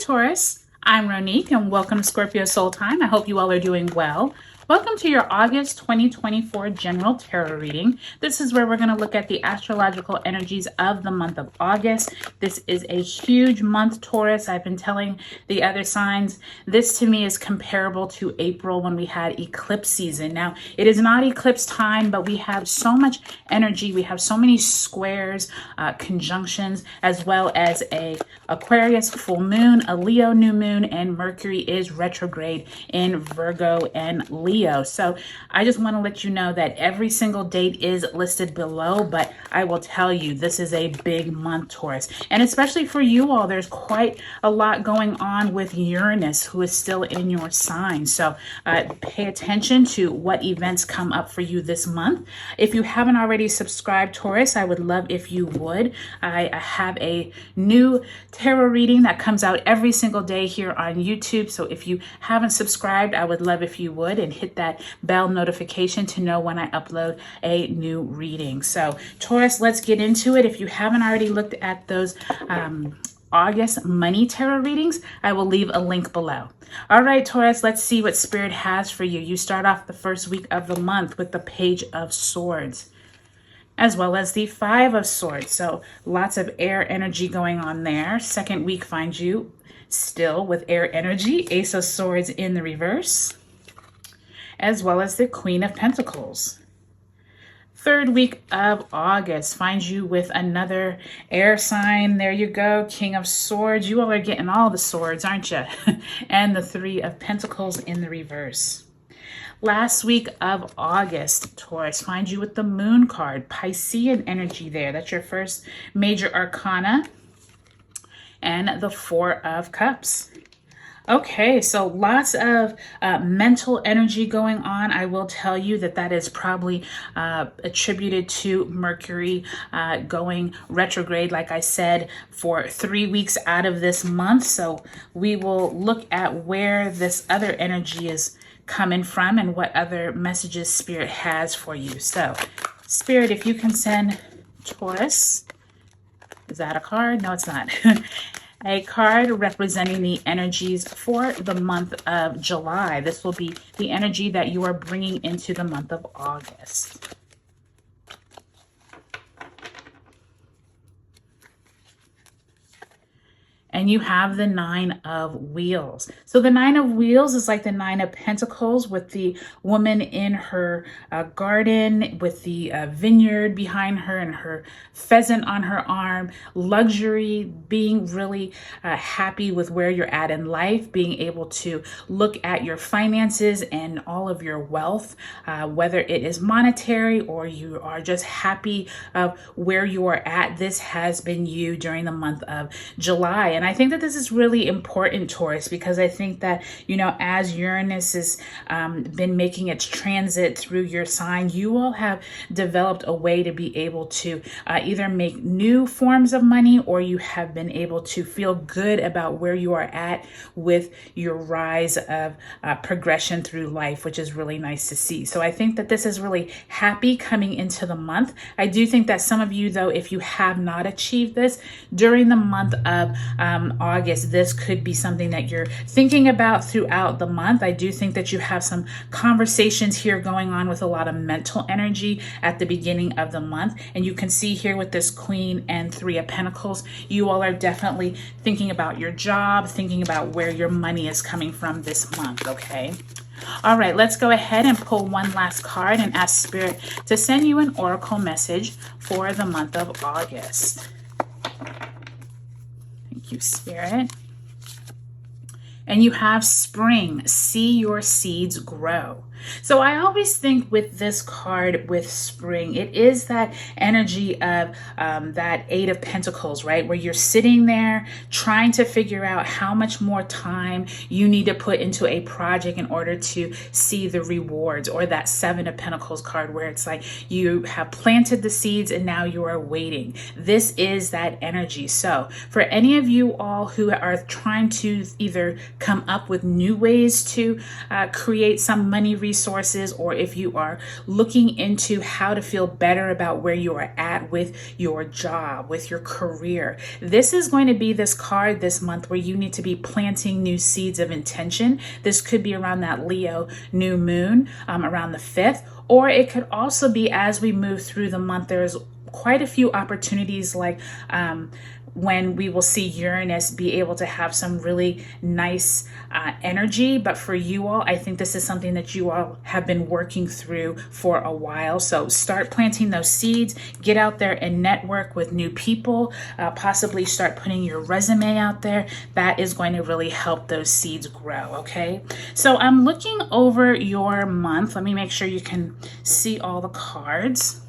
Taurus. I'm Ronique and welcome to Scorpio Soul Time. I hope you all are doing well. Welcome to your August 2024 General Tarot reading. This is where we're going to look at the astrological energies of the month of August. This is a huge month, Taurus. I've been telling the other signs, this to me is comparable to April when we had eclipse season. Now, it is not eclipse time, but we have so much energy. We have so many squares, conjunctions, as well as a Aquarius full moon, a Leo new moon, and Mercury is retrograde in Virgo and Leo. So I just want to let you know that every single date is listed below, but I will tell you this is a big month, Taurus. And especially for you all, there's quite a lot going on with Uranus, who is still in your sign. So pay attention to what events come up for you this month. If you haven't already subscribed, Taurus, I would love if you would. I have a new tarot reading that comes out every single day here on YouTube. So if you haven't subscribed, I would love if you would, and hit that bell notification to know when I upload a new reading. So Taurus, let's get into it. If you haven't already looked at those August money tarot readings, I will leave a link below. All right, Taurus, let's see what Spirit has for you. You start off the first week of the month with the Page of Swords, as well as the Five of Swords. So lots of air energy going on there. Second week finds you still with air energy, Ace of Swords in the reverse, as well as the Queen of Pentacles. Third week of August finds you with another air sign. There you go, King of Swords. You all are getting all the swords, aren't you? And the Three of Pentacles in the reverse. Last week of August, Taurus, finds you with the Moon card, Piscean energy there. That's your first major arcana. And the Four of Cups. Okay, so lots of mental energy going on. I will tell you that that is probably attributed to Mercury going retrograde, like I said, for 3 weeks out of this month. So we will look at where this other energy is coming from and what other messages Spirit has for you. So Spirit, if you can send Taurus, is that a card? No, it's not. A card representing the energies for the month of July. This will be the energy that you are bringing into the month of August. And you have the Nine of Wheels. So the Nine of Wheels is like the Nine of Pentacles with the woman in her garden, with the vineyard behind her and her pheasant on her arm. Luxury, being really happy with where you're at in life, being able to look at your finances and all of your wealth, whether it is monetary or you are just happy of where you are at. This has been you during the month of July. And I think that this is really important, Taurus, because I think that, you know, as Uranus has been making its transit through your sign, you all have developed a way to be able to either make new forms of money, or you have been able to feel good about where you are at with your rise of progression through life, which is really nice to see. So I think that this is really happy coming into the month. I do think that some of you, though, if you have not achieved this during the month of August, this could be something that you're thinking about throughout the month. I do think that you have some conversations here going on with a lot of mental energy at the beginning of the month. And you can see here with this Queen and Three of Pentacles, you all are definitely thinking about your job, thinking about where your money is coming from this month, okay? All right, let's go ahead and pull one last card and ask Spirit to send you an oracle message for the month of August. Thank you, Spirit. And you have Spring, see your seeds grow. So I always think with this card, with spring, it is that energy of that Eight of Pentacles, right? Where you're sitting there trying to figure out how much more time you need to put into a project in order to see the rewards, or that Seven of Pentacles card where it's like you have planted the seeds and now you are waiting. This is that energy. So for any of you all who are trying to either come up with new ways to create some money resources, or if you are looking into how to feel better about where you are at with your job, with your career. This is going to be this card this month where you need to be planting new seeds of intention. This could be around that Leo new moon, around the 5th, or it could also be as we move through the month. There's quite a few opportunities, like when we will see Uranus be able to have some really nice energy. But for you all, I think this is something that you all have been working through for a while. So start planting those seeds, get out there and network with new people, possibly start putting your resume out there. That is going to really help those seeds grow, okay? So I'm looking over your month. Let me make sure you can see all the cards.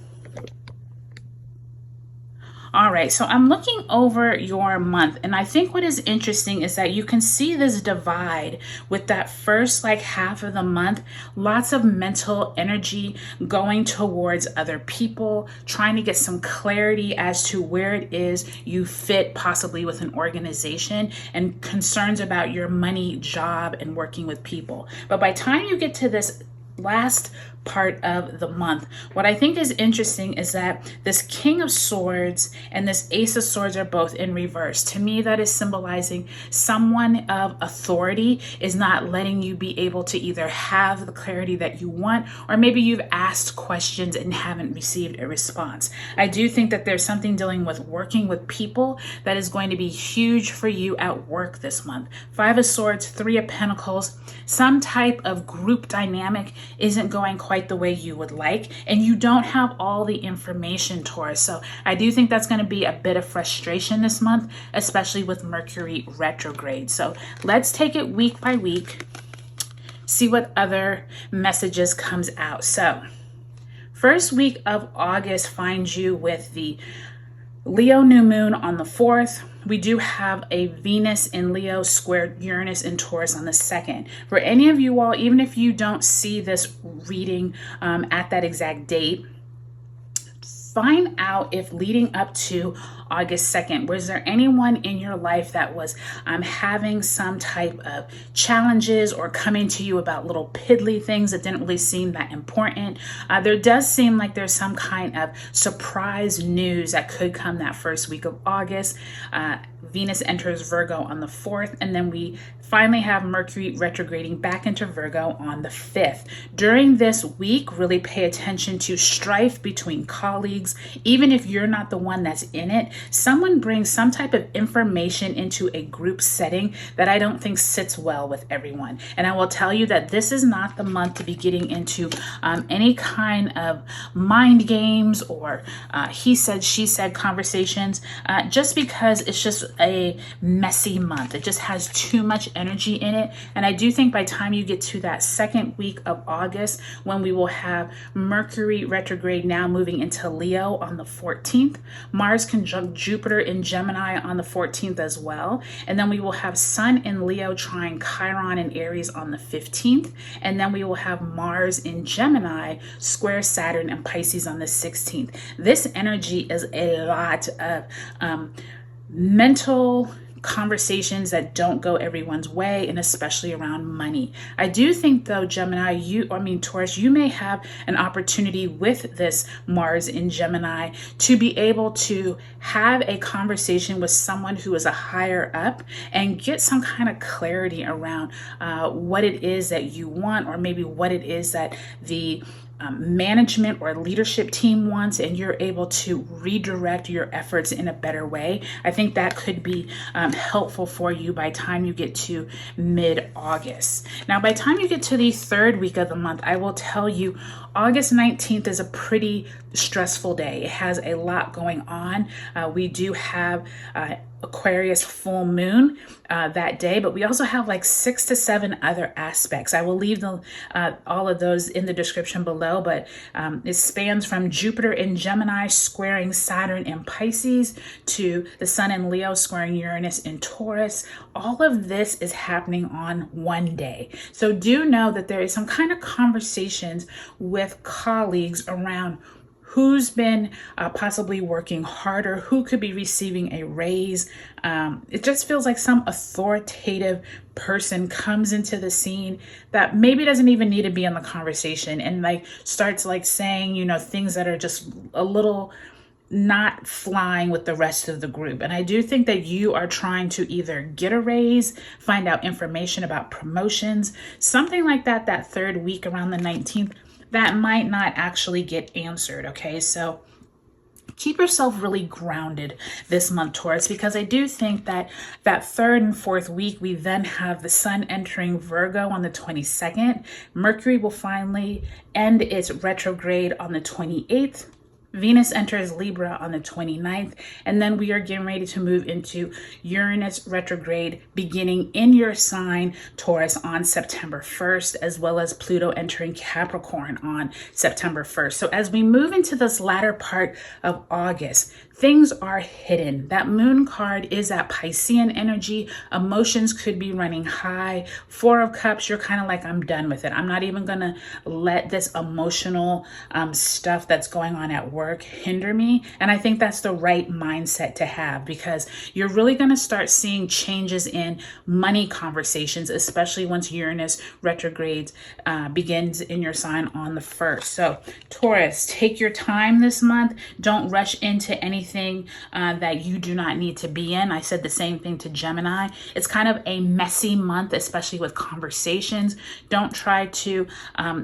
All right, so I'm looking over your month, and I think what is interesting is that you can see this divide with that first half of the month, lots of mental energy going towards other people, trying to get some clarity as to where it is you fit possibly with an organization, and concerns about your money, job, and working with people. But by the time you get to this last part of the month, what I think is interesting is that this King of Swords and this Ace of Swords are both in reverse. To me, that is symbolizing someone of authority is not letting you be able to either have the clarity that you want, or maybe you've asked questions and haven't received a response. I do think that there's something dealing with working with people that is going to be huge for you at work this month. 5 of Swords, 3 of Pentacles, some type of group dynamic isn't going quite the way you would like, and you don't have all the information, Taurus. So I do think that's going to be a bit of frustration this month, especially with Mercury retrograde. So let's take it week by week, see what other messages comes out. So first week of August finds you with the Leo new moon on the 4th. We do have a Venus in Leo squared Uranus in Taurus on the 2nd. For any of you all, even if you don't see this reading at that exact date, find out if leading up to August 2nd, was there anyone in your life that was having some type of challenges or coming to you about little piddly things that didn't really seem that important? There does seem like there's some kind of surprise news that could come that first week of August. Venus enters Virgo on the 4th, and then we finally have Mercury retrograding back into Virgo on the 5th. During this week, really pay attention to strife between colleagues. Even if you're not the one that's in it, someone brings some type of information into a group setting that I don't think sits well with everyone. And I will tell you that this is not the month to be getting into any kind of mind games or he said, she said conversations, just because it's just a messy month. It just has too much energy in it. And I do think by the time you get to that second week of August, when we will have Mercury retrograde now moving into Leo on the 14th, Mars conjunct Jupiter in Gemini on the 14th as well. And then we will have Sun in Leo trying Chiron in Aries on the 15th. And then we will have Mars in Gemini square Saturn and Pisces on the 16th. This energy is a lot of mental conversations that don't go everyone's way, and especially around money. I do think though, Gemini, Taurus, you may have an opportunity with this Mars in Gemini to be able to have a conversation with someone who is a higher up and get some kind of clarity around what it is that you want, or maybe what it is that the management or leadership team wants, and you're able to redirect your efforts in a better way. I think that could be helpful for you by the time you get to mid-August. Now, by the time you get to the third week of the month, I will tell you August 19th is a pretty stressful day. It has a lot going on. We do have Aquarius full moon that day, but we also have like 6 to 7 other aspects. I will leave all of those in the description below, but it spans from Jupiter in Gemini squaring Saturn in Pisces to the Sun in Leo squaring Uranus in Taurus. All of this is happening on one day. So do know that there is some kind of conversations with colleagues around who's been possibly working harder, who could be receiving a raise. It just feels like some authoritative person comes into the scene that maybe doesn't even need to be in the conversation, and like starts like saying, things that are just a little not flying with the rest of the group. And I do think that you are trying to either get a raise, find out information about promotions, something like that, that third week around the 19th, that might not actually get answered. Okay, so keep yourself really grounded this month, Taurus, because I do think that that third and fourth week, we then have the sun entering Virgo on the 22nd. Mercury will finally end its retrograde on the 28th. Venus enters Libra on the 29th, and then we are getting ready to move into Uranus retrograde beginning in your sign, Taurus, on September 1st, as well as Pluto entering Capricorn on September 1st. So as we move into this latter part of August, things are hidden. That moon card is that Piscean energy. Emotions could be running high. Four of Cups, you're kind of like, I'm done with it. I'm not even going to let this emotional stuff that's going on at work hinder me. And I think that's the right mindset to have, because you're really going to start seeing changes in money conversations, especially once Uranus retrogrades begins in your sign on the 1st. So Taurus, take your time this month. Don't rush into anything that you do not need to be in. I said the same thing to Gemini. It's kind of a messy month, especially with conversations. Don't try to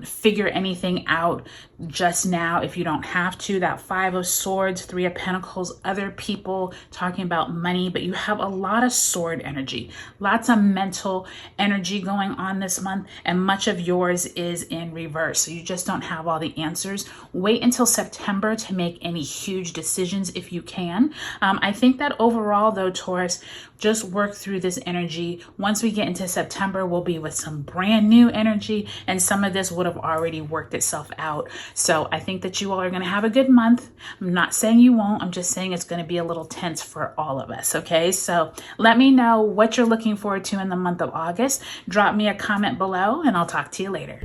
figure anything out just now if you don't have to. That Five of Swords, Three of Pentacles, other people talking about money, but you have a lot of sword energy, lots of mental energy going on this month, and much of yours is in reverse. So you just don't have all the answers. Wait until September to make any huge decisions if you can. I think that overall though, Taurus, just work through this energy. Once we get into September, we'll be with some brand new energy, and some of this would have already worked itself out. So I think that you all are going to have a good month. I'm not saying you won't. I'm just saying it's going to be a little tense for all of us. Okay, so let me know what you're looking forward to in the month of August. Drop me a comment below, and I'll talk to you later.